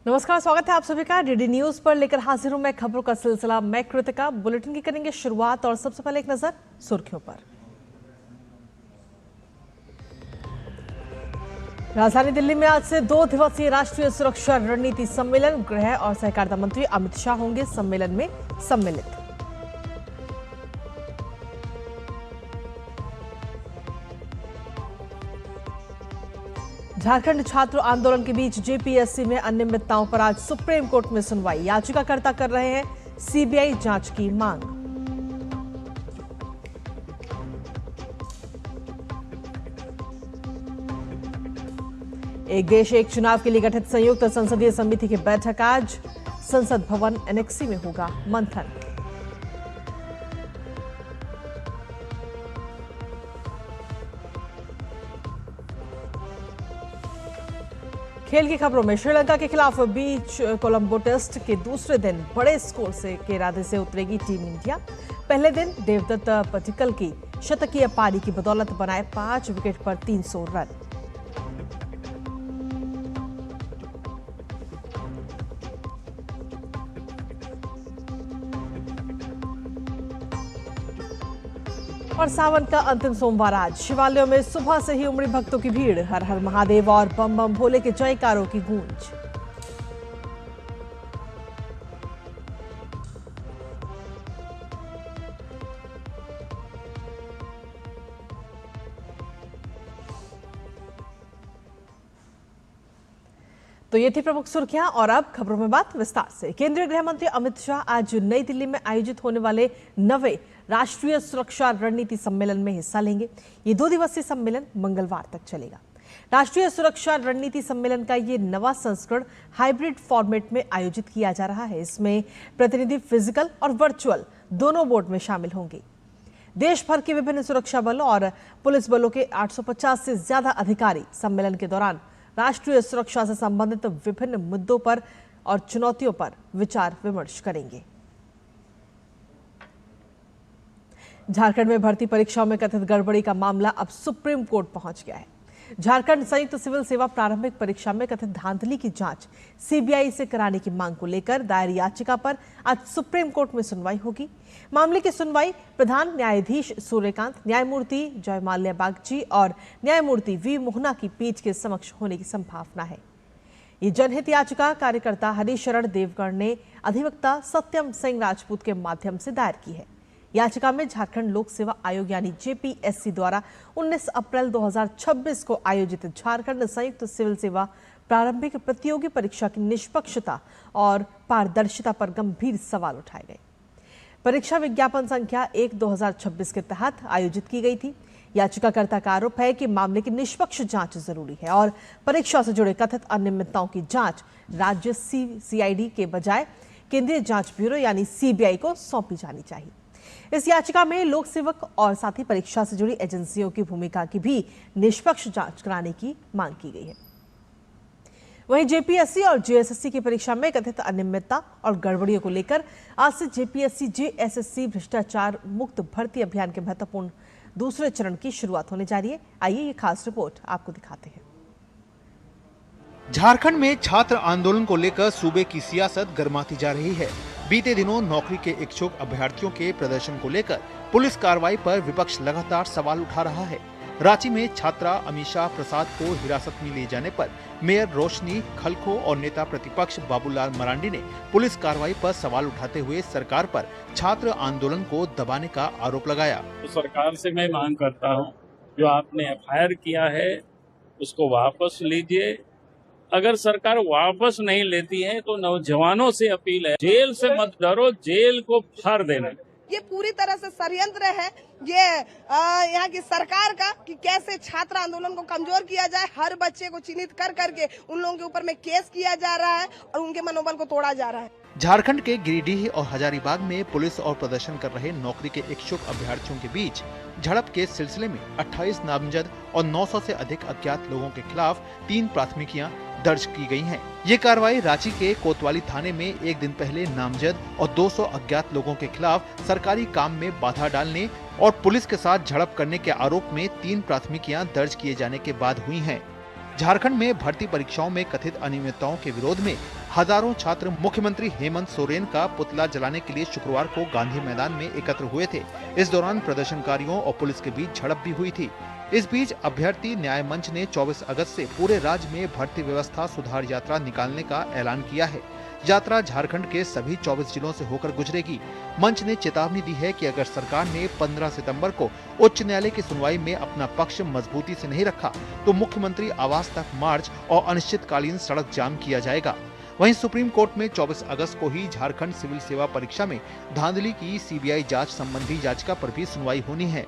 नमस्कार, स्वागत है आप सभी का डीडी न्यूज पर। लेकर हाजिर हूं मैं खबरों का सिलसिला। मैं कृतिका। बुलेटिन की करेंगे शुरुआत और सबसे पहले एक नजर सुर्खियों पर। राजधानी दिल्ली में आज से 2 दिवसीय राष्ट्रीय सुरक्षा रणनीति सम्मेलन। गृह और सहकारिता मंत्री अमित शाह होंगे सम्मेलन में सम्मिलित। झारखंड छात्र आंदोलन के बीच जेपीएससी में अनियमितताओं पर आज सुप्रीम कोर्ट में सुनवाई। याचिकाकर्ता कर रहे हैं सीबीआई जांच की मांग। एक देश एक चुनाव के लिए गठित संयुक्त संसदीय समिति की बैठक आज संसद भवन एनेक्सी में होगा मंथन। खेल की खबरों में श्रीलंका के खिलाफ बीच कोलंबो टेस्ट के दूसरे दिन बड़े स्कोर के इरादे से उतरेगी टीम इंडिया। पहले दिन देवदत्त पडिक्कल की शतकीय पारी की बदौलत बनाए 5 विकेट पर 300 रन। और सावन का अंतिम सोमवार आज शिवालयों में सुबह से ही उमड़ी भक्तों की भीड़। हर हर महादेव और बम बम भोले के जयकारों की गूंज। तो ये थी प्रमुख सुर्खियां और अब खबरों में बात विस्तार से। केंद्रीय गृह मंत्री अमित शाह आज नई दिल्ली में आयोजित होने वाले 9वें राष्ट्रीय सुरक्षा रणनीति सम्मेलन में हिस्सा लेंगे। ये 2 दिवसीय सम्मेलन मंगलवार तक चलेगा। राष्ट्रीय सुरक्षा रणनीति सम्मेलन का ये नवा संस्करण हाइब्रिड फॉर्मेट में आयोजित किया जा रहा है। इसमें प्रतिनिधि फिजिकल और वर्चुअल दोनों मोड में शामिल होंगे। देश भर के विभिन्न सुरक्षा बलों और पुलिस बलों के 850 से ज्यादा अधिकारी सम्मेलन के दौरान राष्ट्रीय सुरक्षा से संबंधित विभिन्न मुद्दों पर और चुनौतियों पर विचार विमर्श करेंगे। झारखंड में भर्ती परीक्षाओं में कथित गड़बड़ी का मामला अब सुप्रीम कोर्ट पहुंच गया है। झारखंड संयुक्त सिविल सेवा प्रारंभिक परीक्षा में कथित धांधली की जांच सीबीआई से कराने की मांग को लेकर दायर याचिका पर आज सुप्रीम कोर्ट में सुनवाई होगी। मामले की सुनवाई प्रधान न्यायाधीश सूर्यकांत, न्यायमूर्ति जयमाल्या बागची और न्यायमूर्ति वी मोहना की पीठ के समक्ष होने की संभावना है। ये जनहित याचिका कार्यकर्ता हरिशरण देवगढ़ ने अधिवक्ता सत्यम सिंह राजपूत के माध्यम से दायर की है। याचिका में झारखंड लोक सेवा आयोग यानी जेपीएससी द्वारा 19 अप्रैल 2026 को आयोजित झारखंड संयुक्त सिविल सेवा प्रारंभिक प्रतियोगी परीक्षा की निष्पक्षता और पारदर्शिता पर गंभीर सवाल उठाए गए। परीक्षा विज्ञापन संख्या 1/2026 के तहत आयोजित की गई थी। याचिकाकर्ता का आरोप है कि मामले की निष्पक्ष जांच जरूरी है और परीक्षा से जुड़े कथित अनियमितताओं की जांच राज्य सीआईडी के बजाय केंद्रीय जांच ब्यूरो यानी सीबीआई को सौंपी जानी चाहिए। इस याचिका में लोक सेवक और साथ ही परीक्षा से जुड़ी एजेंसियों की भूमिका की भी निष्पक्ष जांच कराने की मांग की गई है। वहीं जेपीएससी और जेएसएससी की परीक्षा में कथित अनियमितता और गड़बड़ियों को लेकर आज से जेपीएससी जेएसएससी भ्रष्टाचार मुक्त भर्ती अभियान के महत्वपूर्ण दूसरे चरण की शुरुआत होने जा रही है। आइए ये खास रिपोर्ट आपको दिखाते हैं। झारखंड में छात्र आंदोलन को लेकर सूबे की सियासत गर्माती जा रही है। बीते दिनों नौकरी के इच्छुक अभ्यर्थियों के प्रदर्शन को लेकर पुलिस कार्रवाई पर विपक्ष लगातार सवाल उठा रहा है। रांची में छात्रा अमीषा प्रसाद को हिरासत में लिए जाने पर मेयर रोशनी खलखो और नेता प्रतिपक्ष बाबूलाल मरांडी ने पुलिस कार्रवाई पर सवाल उठाते हुए सरकार पर छात्र आंदोलन को दबाने का आरोप लगाया। तो सरकार से मैं मांग करता हूं, जो आपने एफआईआर किया है उसको वापस लीजिए। अगर सरकार वापस नहीं लेती है तो नौजवानों से अपील है, जेल से मत डरो, जेल को फाड़ देना। ये पूरी तरह से षड्यंत्र है ये यहाँ की सरकार का कि कैसे छात्र आंदोलन को कमजोर किया जाए। हर बच्चे को चिन्हित कर करके उन लोगों के ऊपर में केस किया जा रहा है और उनके मनोबल को तोड़ा जा रहा है। झारखंड के गिरिडीह और हजारीबाग में पुलिस और प्रदर्शन कर रहे नौकरी के इच्छुक अभ्यर्थियों के बीच झड़प के सिलसिले में 28 नामजद और 900 से अधिक अज्ञात लोगों के खिलाफ 3 प्राथमिकियां दर्ज की गई हैं। ये कार्रवाई रांची के कोतवाली थाने में एक दिन पहले नामजद और 200 अज्ञात लोगों के खिलाफ सरकारी काम में बाधा डालने और पुलिस के साथ झड़प करने के आरोप में 3 प्राथमिकियां दर्ज किए जाने के बाद हुई हैं। झारखंड में भर्ती परीक्षाओं में कथित अनियमितताओं के विरोध में हजारों छात्र मुख्यमंत्री हेमंत सोरेन का पुतला जलाने के लिए शुक्रवार को गांधी मैदान में एकत्र हुए थे। इस दौरान प्रदर्शनकारियों और पुलिस के बीच झड़प भी हुई थी। इस बीच अभ्यर्थी न्याय मंच ने 24 अगस्त से पूरे राज्य में भर्ती व्यवस्था सुधार यात्रा निकालने का ऐलान किया है। यात्रा झारखंड के सभी 24 जिलों से होकर गुजरेगी। मंच ने चेतावनी दी है कि अगर सरकार ने 15 सितंबर को उच्च न्यायालय की सुनवाई में अपना पक्ष मजबूती से नहीं रखा तो मुख्यमंत्री आवास तक मार्च और अनिश्चितकालीन सड़क जाम किया जाएगा। वहीं सुप्रीम कोर्ट में 24 अगस्त को ही झारखंड सिविल सेवा परीक्षा में धांधली की सीबीआई जांच संबंधी याचिका पर भी सुनवाई होनी है।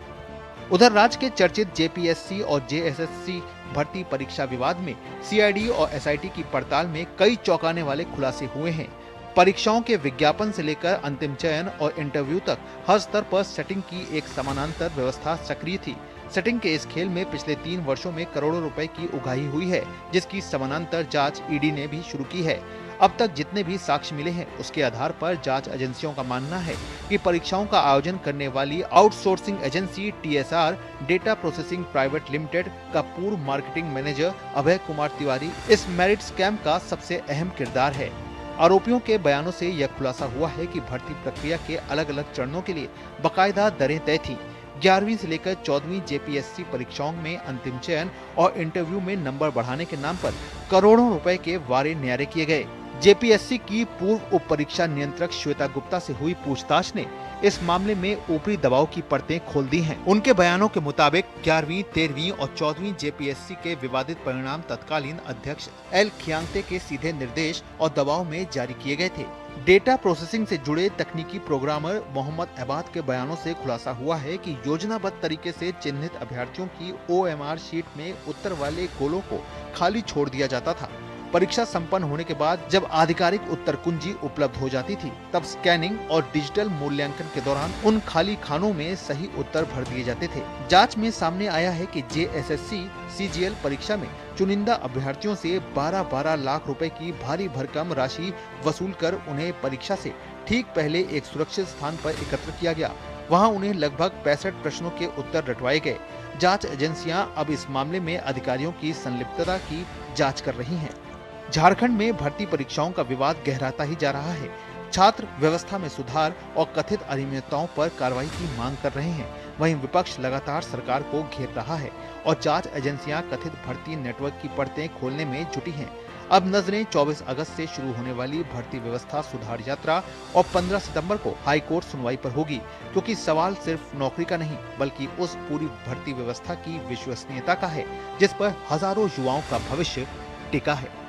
उधर राज्य के चर्चित जेपीएससी और जेएसएससी भर्ती परीक्षा विवाद में सीआईडी और एसआईटी की पड़ताल में कई चौंकाने वाले खुलासे हुए हैं। परीक्षाओं के विज्ञापन से लेकर अंतिम चयन और इंटरव्यू तक हर स्तर पर सेटिंग की एक समानांतर व्यवस्था सक्रिय थी। सेटिंग के इस खेल में पिछले 3 वर्षों में करोड़ों रुपए की उगाही हुई है, जिसकी समानांतर जांच ईडी ने भी शुरू की है। अब तक जितने भी साक्ष्य मिले हैं उसके आधार पर जांच एजेंसियों का मानना है कि परीक्षाओं का आयोजन करने वाली outsourcing agency TSR data processing private limited का पूर्व मार्केटिंग मैनेजर अभय कुमार तिवारी इस मेरिट स्कैम का सबसे अहम किरदार है। आरोपियों के बयानों से यह खुलासा हुआ है कि भर्ती प्रक्रिया के अलग अलग चरणों के लिए बाकायदा दरें तय थी। 11वीं से लेकर 14वीं जेपीएससी परीक्षाओं में अंतिम चयन और इंटरव्यू में नंबर बढ़ाने के नाम पर करोड़ों रुपए के वारे न्यारे किए गए। जेपीएससी की पूर्व उप परीक्षा नियंत्रक श्वेता गुप्ता से हुई पूछताछ ने इस मामले में ऊपरी दबाव की परतें खोल दी हैं। उनके बयानों के मुताबिक 11वीं, 13वीं और 14वीं जेपीएससी के विवादित परिणाम तत्कालीन अध्यक्ष एल खियांगते के सीधे निर्देश और दबाव में जारी किए गए थे। डेटा प्रोसेसिंग से जुड़े तकनीकी प्रोग्रामर मोहम्मद अबाद के बयानों से खुलासा हुआ है कि योजनाबद्ध तरीके से चिन्हित अभ्यर्थियों की ओएमआर शीट में उत्तर वाले गोलों को खाली छोड़ दिया जाता था। परीक्षा संपन्न होने के बाद जब आधिकारिक उत्तर कुंजी उपलब्ध हो जाती थी, तब स्कैनिंग और डिजिटल मूल्यांकन के दौरान उन खाली खानों में सही उत्तर भर दिए जाते थे। जांच में सामने आया है कि जेएसएससी सीजीएल परीक्षा में चुनिंदा अभ्यर्थियों से 12-12 लाख रुपए की भारी भरकम राशि वसूल कर उन्हें परीक्षा से ठीक पहले एक सुरक्षित स्थान पर एकत्र किया गया। वहां उन्हें लगभग 65 प्रश्नों के उत्तर रटवाए गए। जांच एजेंसियां अब इस मामले में अधिकारियों की संलिप्तता की जांच कर रही हैं। झारखंड में भर्ती परीक्षाओं का विवाद गहराता ही जा रहा है। छात्र व्यवस्था में सुधार और कथित अनियमितताओं पर कार्रवाई की मांग कर रहे हैं। वहीं विपक्ष लगातार सरकार को घेर रहा है और जांच एजेंसियां कथित भर्ती नेटवर्क की परतें खोलने में जुटी हैं। अब नजरें 24 अगस्त से शुरू होने वाली भर्ती व्यवस्था सुधार यात्रा और 15 सितंबर को हाई कोर्ट सुनवाई पर होगी, क्योंकि सवाल सिर्फ नौकरी का नहीं बल्कि उस पूरी भर्ती व्यवस्था की विश्वसनीयता का है जिस पर हजारों युवाओं का भविष्य टिका है।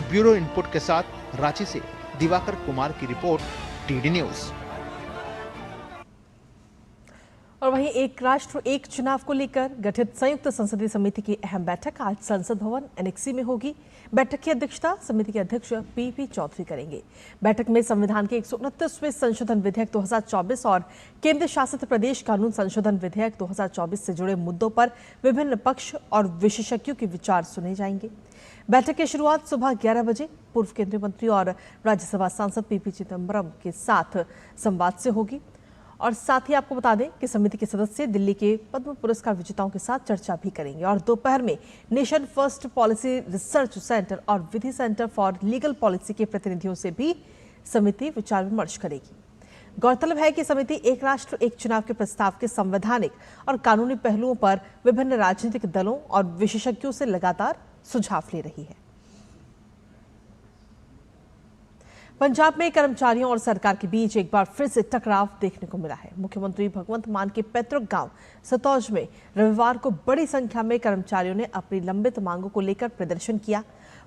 ब्यूरो इनपुट के साथ रांची से दिवाकर कुमार की रिपोर्ट, टीडी न्यूज। और वहीं एक राष्ट्र एक चुनाव को लेकर गठित संयुक्त संसदीय समिति की अहम बैठक आज संसद भवन एनेक्सी में होगी। बैठक की अध्यक्षता समिति के अध्यक्ष पीपी चौधरी करेंगे। बैठक में संविधान के 129वें संशोधन विधेयक 2024 और केंद्र शासित प्रदेश कानून संशोधन विधेयक 2024 से जुड़े मुद्दों पर विभिन्न पक्ष और विशेषज्ञों के विचार सुने जाएंगे। बैठक की शुरुआत सुबह 11 बजे पूर्व केंद्रीय मंत्री और राज्यसभा सांसद पीपी चिदम्बरम के साथ संवाद से होगी। और साथ ही आपको बता दें कि समिति के सदस्य दिल्ली के पद्म पुरस्कार विजेताओं के साथ चर्चा भी करेंगे और दोपहर में nation first policy research centre और विधि सेंटर फॉर लीगल पॉलिसी के प्रतिनिधियों से भी समिति विचार विमर्श करेगी। गौरतलब है कि समिति एक राष्ट्र एक चुनाव के प्रस्ताव के संवैधानिक और कानूनी पहलुओं पर विभिन्न राजनीतिक दलों और विशेषज्ञों से लगातार सुझाव ले रही है। पंजाब में कर्मचारियों और सरकार के बीच एक बार फिर से टकराव देखने को मिला है। मुख्यमंत्री भगवंत मान के पैतृक गांव सतौज में रविवार को बड़ी संख्या में कर्मचारियों ने अपनी लंबित मांगों को लेकर प्रदर्शन किया।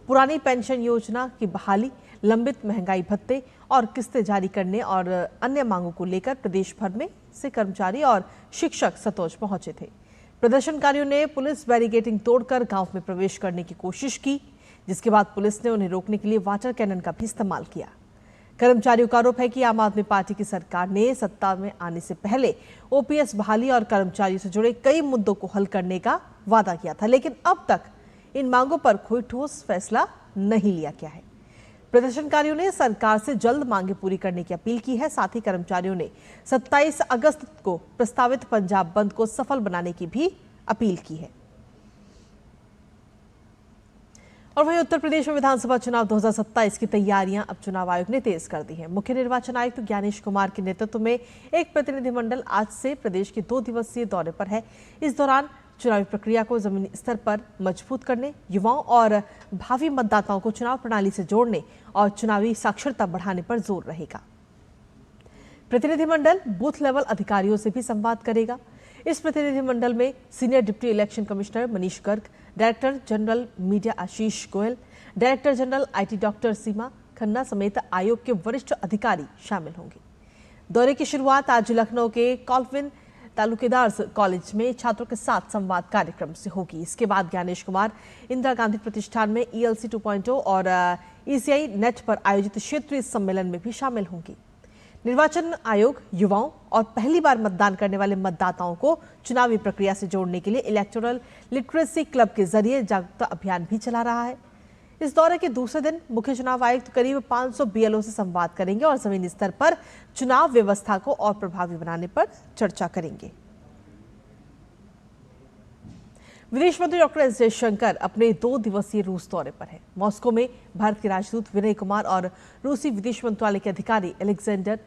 पुरानी पेंशन योजना की बहाली, लंबित महंगाई भत्ते और किस्तें जारी करने और अन्य मांगों को लेकर प्रदेश भर में से कर्मचारी और शिक्षक सतौज पहुंचे थे। प्रदर्शनकारियों ने पुलिस बैरिकेडिंग तोड़कर गांव में प्रवेश करने की कोशिश की, जिसके बाद पुलिस ने उन्हें रोकने के लिए वाटर कैनन का भी इस्तेमाल किया। कर्मचारियों का आरोप है कि आम आदमी पार्टी की सरकार ने सत्ता में आने से पहले ओपीएस बहाली और कर्मचारियों से जुड़े कई मुद्दों को हल करने का वादा किया था, लेकिन अब तक इन मांगों पर कोई ठोस फैसला नहीं लिया गया है। प्रदर्शनकारियों ने सरकार से जल्द मांगे पूरी करने की अपील की है। साथ ही कर्मचारियों ने 27 अगस्त को प्रस्तावित पंजाब बंद को सफल बनाने की भी अपील की है। और वहीं उत्तर प्रदेश में विधानसभा चुनाव 2027 की तैयारियां अब चुनाव आयोग ने तेज कर दी हैं। मुख्य निर्वाचन आयुक्त ज्ञानेश कुमार के नेतृत्व में एक प्रतिनिधिमंडल आज से प्रदेश के 2 दिवसीय दौरे पर है। इस दौरान चुनावी प्रक्रिया को जमीनी स्तर पर मजबूत करने, युवाओं और भावी मतदाताओं को चुनाव प्रणाली से जोड़ने और चुनावी साक्षरता बढ़ाने पर जोर रहेगा। प्रतिनिधिमंडल बूथ लेवल अधिकारियों से भी संवाद करेगा। इस प्रतिनिधिमंडल में senior deputy election commissioner Manish Garg, director general media Ashish Goyal, director general IT doctor Seema Khanna समेत आयोग के वरिष्ठ अधिकारी शामिल होंगे। दौरे की शुरुआत आज लखनऊ के कॉल्विन तालुकेदार्स कॉलेज में छात्रों के साथ संवाद कार्यक्रम से होगी। इसके बाद ज्ञानेश कुमार इंदिरा गांधी प्रतिष्ठान में ELC 2.0 और ECI नेट पर आयोजित क्षेत्रीय सम्मेलन में भी शामिल होंगी। निर्वाचन आयोग युवाओं और पहली बार मतदान करने वाले मतदाताओं को चुनावी प्रक्रिया से जोड़ने के लिए इलेक्टोरल लिटरेसी क्लब के जरिए जागरूकता अभियान भी चला रहा है। इस दौरे के दूसरे दिन मुख्य चुनाव आयुक्त करीब 500 BLO से संवाद करेंगे और जमीनी स्तर पर चुनाव व्यवस्था को और प्रभावी बनाने पर चर्चा करेंगे। विदेश मंत्री डॉक्टर एस जयशंकर अपने 2 दिवसीय रूस दौरे पर है। मॉस्को में भारत के राजदूत विनय कुमार और रूसी विदेश मंत्रालय के अधिकारी एलेक्जेंडर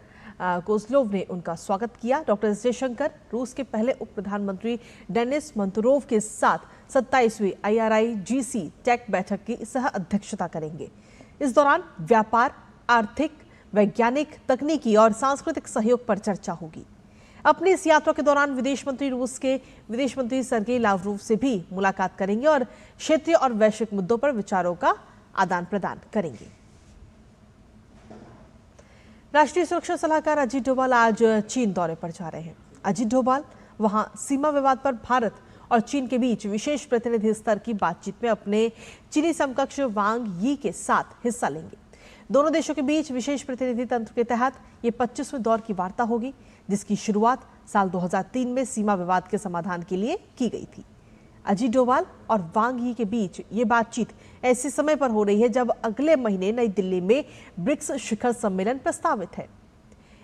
कोजलोव ने उनका स्वागत किया। डॉक्टर एस जयशंकर रूस के पहले उप प्रधानमंत्री डेनिस मंतुरोव के साथ 27वीं IRIGC टेक बैठक की सह अध्यक्षता करेंगे। इस दौरान व्यापार, आर्थिक, वैज्ञानिक, तकनीकी और सांस्कृतिक सहयोग पर चर्चा होगी। अपनी इस यात्रा के दौरान विदेश मंत्री रूस के विदेश मंत्री सर्गेई लावरोव से भी मुलाकात करेंगे और क्षेत्रीय और वैश्विक मुद्दों पर विचारों का आदान प्रदान करेंगे। राष्ट्रीय सुरक्षा सलाहकार अजीत डोभाल आज चीन दौरे पर जा रहे हैं। अजीत डोभाल वहां सीमा विवाद पर भारत और चीन के बीच विशेष प्रतिनिधि स्तर की बातचीत में अपने चीनी समकक्ष वांग यी के साथ हिस्सा लेंगे। दोनों देशों के बीच विशेष प्रतिनिधि तंत्र के तहत ये 25वें दौर की वार्ता होगी, जिसकी शुरुआत साल 2003 में सीमा विवाद के समाधान के लिए की गई थी। अजीत डोभाल और वांग यी के बीच ये बातचीत ऐसे समय पर हो रही है जब अगले महीने नई दिल्ली में ब्रिक्स शिखर सम्मेलन प्रस्तावित है।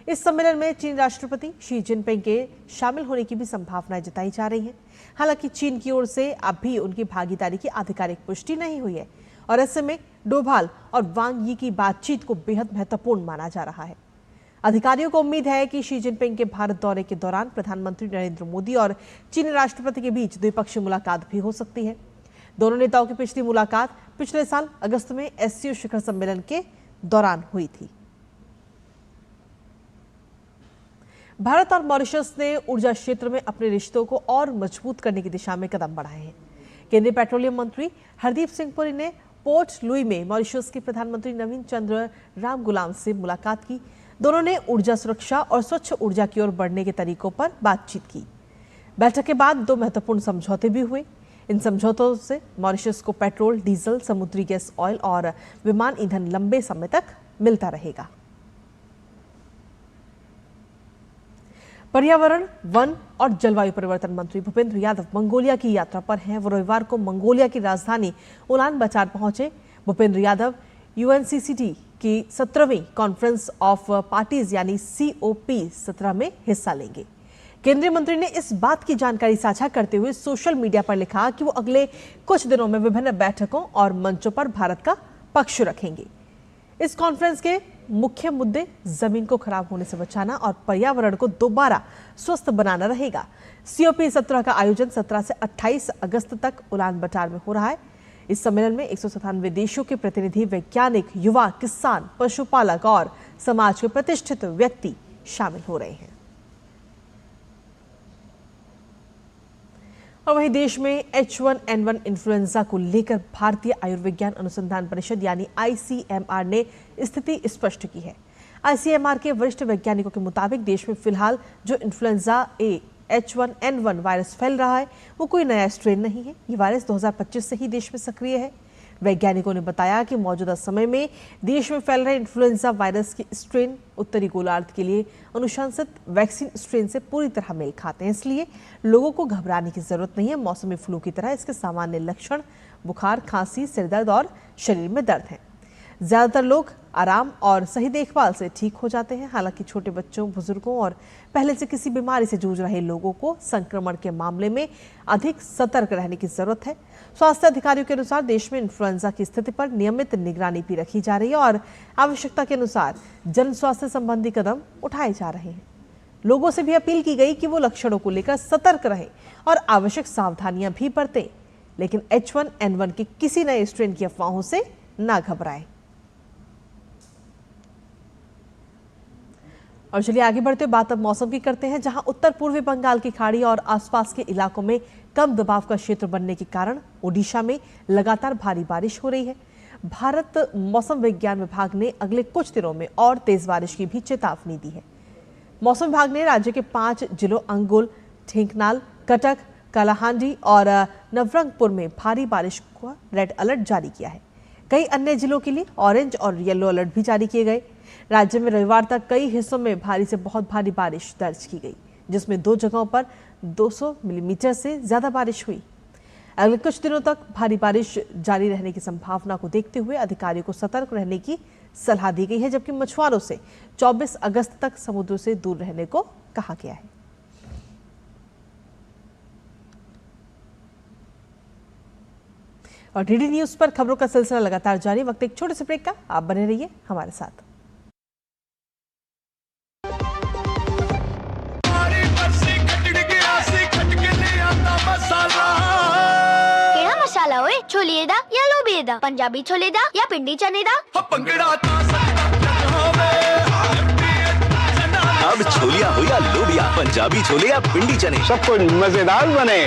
इस सम्मेलन में चीन राष्ट्रपति शी जिनपिंग के शामिल होने की भी संभावनाएं जताई जा रही हैं। हालांकि चीन की ओर से अब भी उनकी भागीदारी की आधिकारिक पुष्टि नहीं हुई है और ऐसे में डोभाल और वांग यी की बातचीत को बेहद महत्वपूर्ण माना जा रहा है। अधिकारियों को उम्मीद है कि शी जिनपिंग के भारत दौरे के दौरान प्रधानमंत्री नरेंद्र मोदी और चीनी राष्ट्रपति के बीच द्विपक्षीय मुलाकात भी हो सकती है। दोनों नेताओं की पिछली मुलाकात पिछले साल अगस्त में SCO शिखर सम्मेलन के दौरान हुई थी। भारत और मॉरिशस ने ऊर्जा क्षेत्र में अपने रिश्तों को और मजबूत करने की दिशा में कदम बढ़ाए हैं। केंद्रीय पेट्रोलियम मंत्री हरदीप सिंह पुरी ने पोर्ट लुई में मॉरिशस के प्रधानमंत्री नवीन चंद्र रामगुलाम से मुलाकात की। दोनों ने ऊर्जा सुरक्षा और स्वच्छ ऊर्जा की ओर बढ़ने के तरीकों पर बातचीत की। बैठक के बाद 2 महत्वपूर्ण समझौते भी हुए। इन समझौतों से मॉरिशस को पेट्रोल, डीजल, समुद्री गैस ऑयल और विमान ईंधन लंबे समय तक मिलता रहेगा। पर्यावरण, वन और जलवायु परिवर्तन मंत्री भूपेंद्र यादव मंगोलिया की यात्रा पर हैं। वो रविवार को मंगोलिया की राजधानी उलान बाजार पहुंचे। भूपेंद्र यादव UNCCT की 17वीं कॉन्फ्रेंस ऑफ पार्टीज यानी COP17 में हिस्सा लेंगे। केंद्रीय मंत्री ने इस बात की जानकारी साझा करते हुए सोशल मीडिया पर लिखा कि वो अगले कुछ दिनों में विभिन्न बैठकों और मंचों पर भारत का पक्ष रखेंगे। इस कॉन्फ्रेंस के मुख्य मुद्दे जमीन को खराब होने से बचाना और पर्यावरण को दोबारा स्वस्थ बनाना रहेगा। COP17 का आयोजन 17 से 28 अगस्त तक उलान बाजार में हो रहा है। इस सम्मेलन में 197 देशों के प्रतिनिधि, वैज्ञानिक, युवा, किसान, पशुपालक और समाज के प्रतिष्ठित व्यक्ति शामिल हो रहे हैं। और वहीं देश में H1N1 इन्फ्लुएंजा को लेकर भारतीय आयुर्विज्ञान अनुसंधान परिषद यानी ICMR ने स्थिति स्पष्ट की है। ICMR के वरिष्ठ वैज्ञानिकों के मुताबिक देश में फिलहाल जो इन्फ्लुएंजा A H1N1 वायरस फैल रहा है वो कोई नया स्ट्रेन नहीं है। ये वायरस 2025 से ही देश में सक्रिय है। वैज्ञानिकों ने बताया कि मौजूदा समय में देश में फैल रहे इन्फ्लुएंजा वायरस के स्ट्रेन उत्तरी गोलार्ध के लिए अनुशंसित वैक्सीन स्ट्रेन से पूरी तरह मेल खाते हैं, इसलिए लोगों को घबराने की जरूरत नहीं है। मौसमी फ्लू की तरह इसके सामान्य लक्षण बुखार, खांसी, सिरदर्द और शरीर में दर्द हैं। ज्यादातर लोग आराम और सही देखभाल से ठीक हो जाते हैं। हालांकि छोटे बच्चों, बुजुर्गों और पहले से किसी बीमारी से जूझ रहे लोगों को संक्रमण के मामले में अधिक सतर्क रहने की जरूरत है। स्वास्थ्य अधिकारियों के अनुसार देश में इन्फ्लुएंजा की स्थिति पर नियमित निगरानी भी रखी जा रही है और आवश्यकता के अनुसार जन स्वास्थ्य संबंधी कदम उठाए जा रहे हैं। लोगों से भी अपील की गई कि वो लक्षणों को लेकर सतर्क रहें और आवश्यक सावधानियां भी बरतें, लेकिन H1N1 के किसी नए स्ट्रेन की अफवाहों से ना घबराएं। और चलिए आगे बढ़ते बात अब मौसम की करते हैं, जहां उत्तर पूर्वी बंगाल की खाड़ी और आसपास के इलाकों में कम दबाव का क्षेत्र बनने के कारण ओडिशा में लगातार भारी बारिश हो रही है। भारत मौसम विज्ञान विभाग ने अगले कुछ दिनों में और तेज बारिश की भी चेतावनी दी है। मौसम विभाग ने राज्य के 5 जिलों अंगुल, ढेंकनाल, कटक, कालाहांडी और नवरंगपुर में भारी बारिश का रेड अलर्ट जारी किया है। कई अन्य जिलों के लिए ऑरेंज और येलो अलर्ट भी जारी किए गए। राज्य में रविवार तक कई हिस्सों में भारी से बहुत भारी बारिश दर्ज की गई, जिसमें 2 जगहों पर 200 मिलीमीटर से ज्यादा बारिश हुई। अगले कुछ दिनों तक भारी बारिश जारी रहने की संभावना को देखते हुए अधिकारियों को सतर्क रहने की सलाह दी गई है, जबकि मछुआरों से 24 अगस्त तक समुद्र से दूर रहने को कहा गया है। और डीडी न्यूज पर खबरों का सिलसिला लगातार जारी। वक्त एक छोटे से ब्रेक का, आप बने रहिए हमारे साथ। केड़ा मसाला होए? छोले दा या लोबे दा? पंजाबी छोले दा या पिंडी चने दा? अब छोलिया हो या लोबिया, पंजाबी छोले या पिंडी चने, सब कुछ मजेदार बने।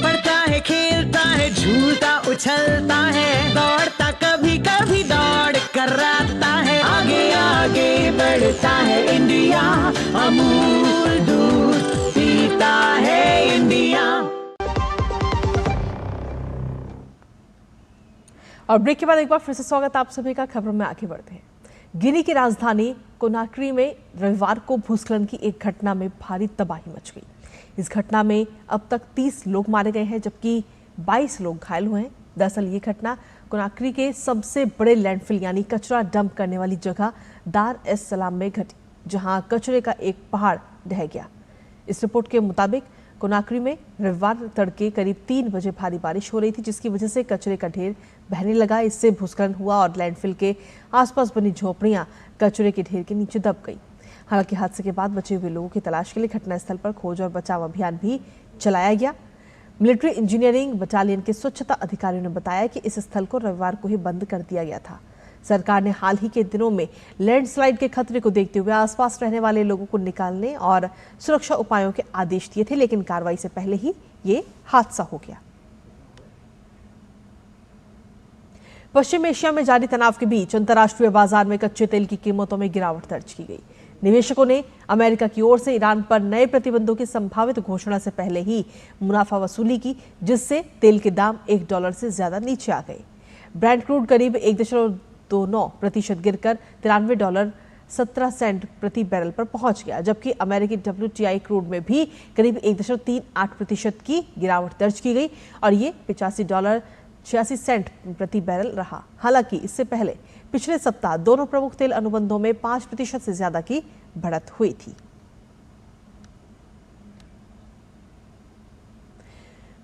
बढ़ता है, खेलता है, झूलता उछलता है, दौड़ता कभी कभी दौड़ कराता है, आगे आगे बढ़ता है इंडिया, अमूल दूध पीता है इंडिया। और ब्रेक के बाद एक बार फिर से स्वागत आप सभी का। खबरों में आगे बढ़ते हैं। गिनी की राजधानी कोनाक्री में रविवार को भूस्खलन की एक घटना में भारी तबाही मच गई। इस घटना में अब तक 30 लोग मारे गए हैं, जबकि 22 लोग घायल हुए हैं। दरअसल ये घटना कोनाक्री के सबसे बड़े लैंडफिल यानी कचरा डंप करने वाली जगह दार एस सलाम में घटी, जहां कचरे का एक पहाड़ ढह गया। इस रिपोर्ट के मुताबिक कोनाक्री में रविवार तड़के करीब 3 बजे भारी बारिश हो रही थी, जिसकी वजह से कचरे का ढेर बहने लगा। इससे भूस्खलन हुआ और लैंडफिल के आसपास बनी झोपड़ियां कचरे के ढेर के नीचे दब गई। हालांकि हादसे के बाद बचे हुए लोगों की तलाश के लिए घटनास्थल पर खोज और बचाव अभियान भी चलाया गया। मिलिट्री इंजीनियरिंग बटालियन के स्वच्छता अधिकारियों ने बताया कि इस स्थल को रविवार को ही बंद कर दिया गया था। सरकार ने हाल ही के दिनों में लैंडस्लाइड के खतरे को देखते हुए आसपास रहने वाले लोगों को निकालने और सुरक्षा उपायों के आदेश दिए थे, लेकिन कार्रवाई से पहले ही ये हादसा हो गया। पश्चिम एशिया में जारी तनाव के बीच अंतर्राष्ट्रीय बाजार में कच्चे तेल की कीमतों में गिरावट दर्ज की गई। निवेशकों ने अमेरिका की ओर से ईरान पर नए प्रतिबंधों की संभावित घोषणा से पहले ही मुनाफा वसूली की, जिससे तेल के दाम $1 से ज्यादा नीचे आ गए। ब्रेंट क्रूड करीब 1.29% गिरकर $93.17 प्रति बैरल पर पहुंच गया, जबकि अमेरिकी WTI क्रूड में भी करीब 1.38% की गिरावट दर्ज की गई और ये $85.86 प्रति बैरल रहा। हालांकि इससे पहले पिछले सप्ताह दोनों प्रमुख तेल अनुबंधों में 5% से ज्यादा की बढ़त हुई थी।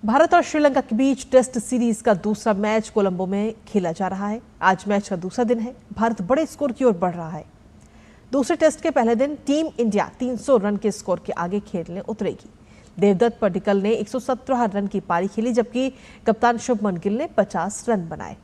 भारत और श्रीलंका के बीच टेस्ट सीरीज का दूसरा मैच कोलंबो में खेला जा रहा है। आज मैच का दूसरा दिन है। भारत बड़े स्कोर की ओर बढ़ रहा है। दूसरे टेस्ट के पहले दिन टीम इंडिया 300 रन के स्कोर के आगे खेलने उतरेगी। देवदत्त पडिक्कल ने 117 रन की पारी खेली, जबकि कप्तान शुभमन गिल ने 50 रन बनाए।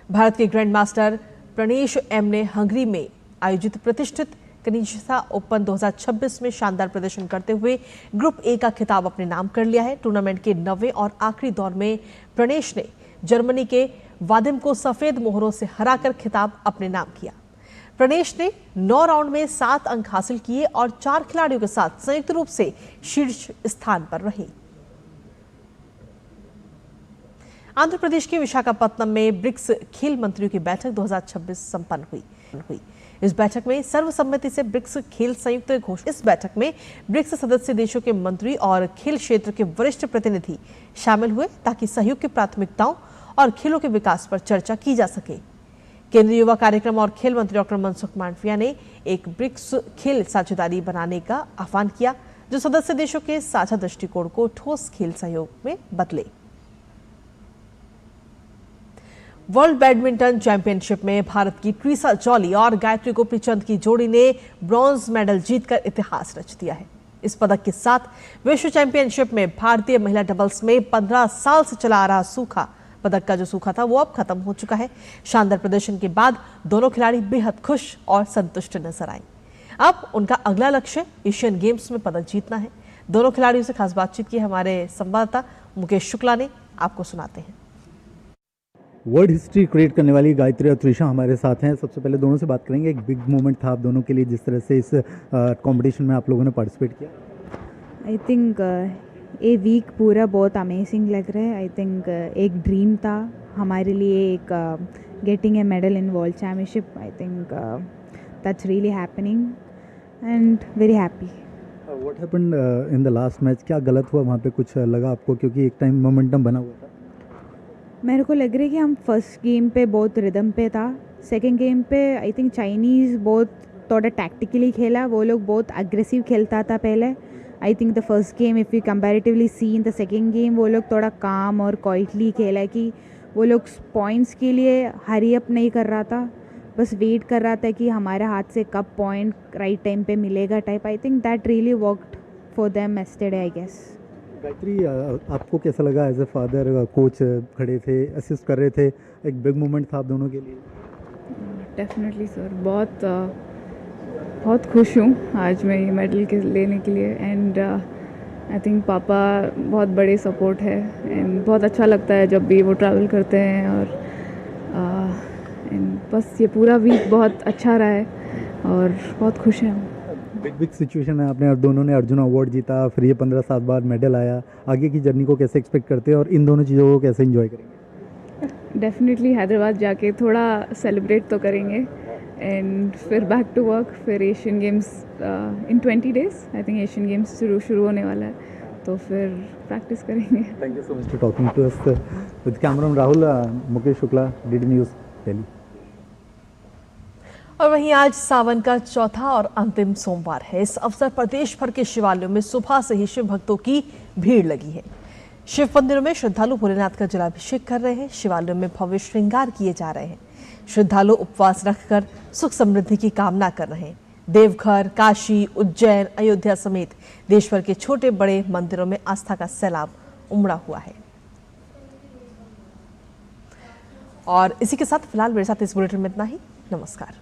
भारत के ग्रैंडमास्टर प्रणेश एम ने हंगरी में आयोजित प्रतिष्ठित कनिष्ठा ओपन 2026 में शानदार प्रदर्शन करते हुए ग्रुप ए का खिताब अपने नाम कर लिया है। टूर्नामेंट के 9वें और आखिरी दौर में प्रणेश ने जर्मनी के वादिम को सफेद मोहरों से हराकर खिताब अपने नाम किया। प्रणेश ने 9 राउंड में 7 अंक हासिल किए और 4 खिलाड़ियों के साथ संयुक्त रूप से शीर्ष स्थान पर रहे। आंध्र प्रदेश के विशाखापत्तनम में ब्रिक्स खेल मंत्रियों की बैठक 2026 संपन्न हुई। हुई। इस बैठक में सर्वसम्मति से ब्रिक्स खेल संयुक्त घोषणा। इस बैठक में ब्रिक्स सदस्य देशों के मंत्री और खेल क्षेत्र के वरिष्ठ प्रतिनिधि शामिल हुए ताकि सहयोग की प्राथमिकताओं और खेलों के विकास पर चर्चा की जा सके। केंद्रीय युवा कार्यक्रम और खेल मंत्री डॉक्टर मनसुख मांडविया ने एक ब्रिक्स खेल साझेदारी बनाने का आह्वान किया जो सदस्य देशों के साझा दृष्टिकोण को ठोस खेल सहयोग में बदले। वर्ल्ड बैडमिंटन चैंपियनशिप में भारत की ट्रीसा जॉली और गायत्री गोपीचंद की जोड़ी ने ब्रॉन्ज मेडल जीतकर इतिहास रच दिया है। इस पदक के साथ विश्व चैंपियनशिप में भारतीय महिला डबल्स में 15 साल से चला आ रहा सूखा पदक का जो सूखा था वो अब खत्म हो चुका है। शानदार प्रदर्शन के बाद दोनों खिलाड़ी बेहद खुश और संतुष्ट नजर आए। अब उनका अगला लक्ष्य एशियन गेम्स में पदक जीतना है। दोनों खिलाड़ियों से खास बातचीत की हमारे संवाददाता मुकेश शुक्ला ने, आपको सुनाते हैं। वर्ल्ड हिस्ट्री क्रिएट करने वाली गायत्री और त्रिशा हमारे साथ हैं। सबसे पहले दोनों से बात करेंगे। एक बिग मोमेंट था आप दोनों के लिए जिस तरह से इस कंपटीशन में आप लोगों ने पार्टिसिपेट किया। आई थिंक ये वीक पूरा बहुत अमेजिंग लग रहा है। आई थिंक एक ड्रीम था हमारे लिए, एक getting a medal in world championship. I think that's really happening and very happy. What happened in the last match? क्या गलत हुआ वहाँ पे, कुछ लगा आपको? क्योंकि एक टाइम मोमेंटम बना हुआ था। मेरे को लग रहा है कि हम फर्स्ट गेम पे बहुत रिदम पे था। सेकंड गेम पे आई थिंक चाइनीज़ बहुत थोड़ा टैक्टिकली खेला, वो लोग बहुत अग्रेसिव खेलता था पहले। I think the first game if you comparatively see in the second game वो लोग थोड़ा काम और क्वाइटली खेला कि वो लोग पॉइंट्स के लिए हरी अप नहीं कर रहा था, बस वेट कर रहा था कि हमारे हाथ से कब पॉइंट राइट टाइम पे मिलेगा type. I think that really worked for them yesterday I guess. Gayatri, आपको कैसा लगा? एज ए फादर कोच खड़े थे, असिस्ट कर रहे थे, एक बिग मोमेंट था आप दोनों के लिए। डेफिनेटली सर, बहुत खुश हूँ आज मैं ये मेडल के लेने के लिए। एंड आई थिंक पापा बहुत बड़े सपोर्ट है एंड बहुत अच्छा लगता है जब भी वो ट्रैवल करते हैं। और बस ये पूरा वीक बहुत अच्छा रहा है और बहुत खुश हैं। बिग सिचुएशन है, आपने और दोनों ने अर्जुन अवार्ड जीता, फिर ये 15 साल बाद मेडल आया। आगे की जर्नी को कैसे एक्सपेक्ट करते हैं और इन दोनों चीज़ों को कैसे एंजॉय करेंगे? डेफिनेटली हैदराबाद जाके थोड़ा सेलिब्रेट तो करेंगे एंड फिर बैक टू वर्क। फिर Asian games in 20 days I think Asian games शुरू होने वाला है, तो फिर प्रैक्टिस करेंगे। Thank you so much for talking to us. With cameraman Rahul, Mukesh Shukla, DD news, Delhi. और वहीं आज सावन का चौथा और अंतिम सोमवार है। इस अवसर पर देश भर के शिवालयों में सुबह से ही शिव भक्तों की भीड़ लगी है। शिव मंदिरों में श्रद्धालु भोलेनाथ का जलाभिषेक कर रहे हैं। शिवालयों में भव्य श्रृंगार किए जा रहे हैं। श्रद्धालु उपवास रखकर सुख समृद्धि की कामना कर रहे हैं। देवघर, काशी, उज्जैन, अयोध्या समेत देश भर के छोटे बड़े मंदिरों में आस्था का सैलाब उमड़ा हुआ है। और इसी के साथ फिलहाल मेरे साथ इस बुलेटिन में इतना ही। नमस्कार।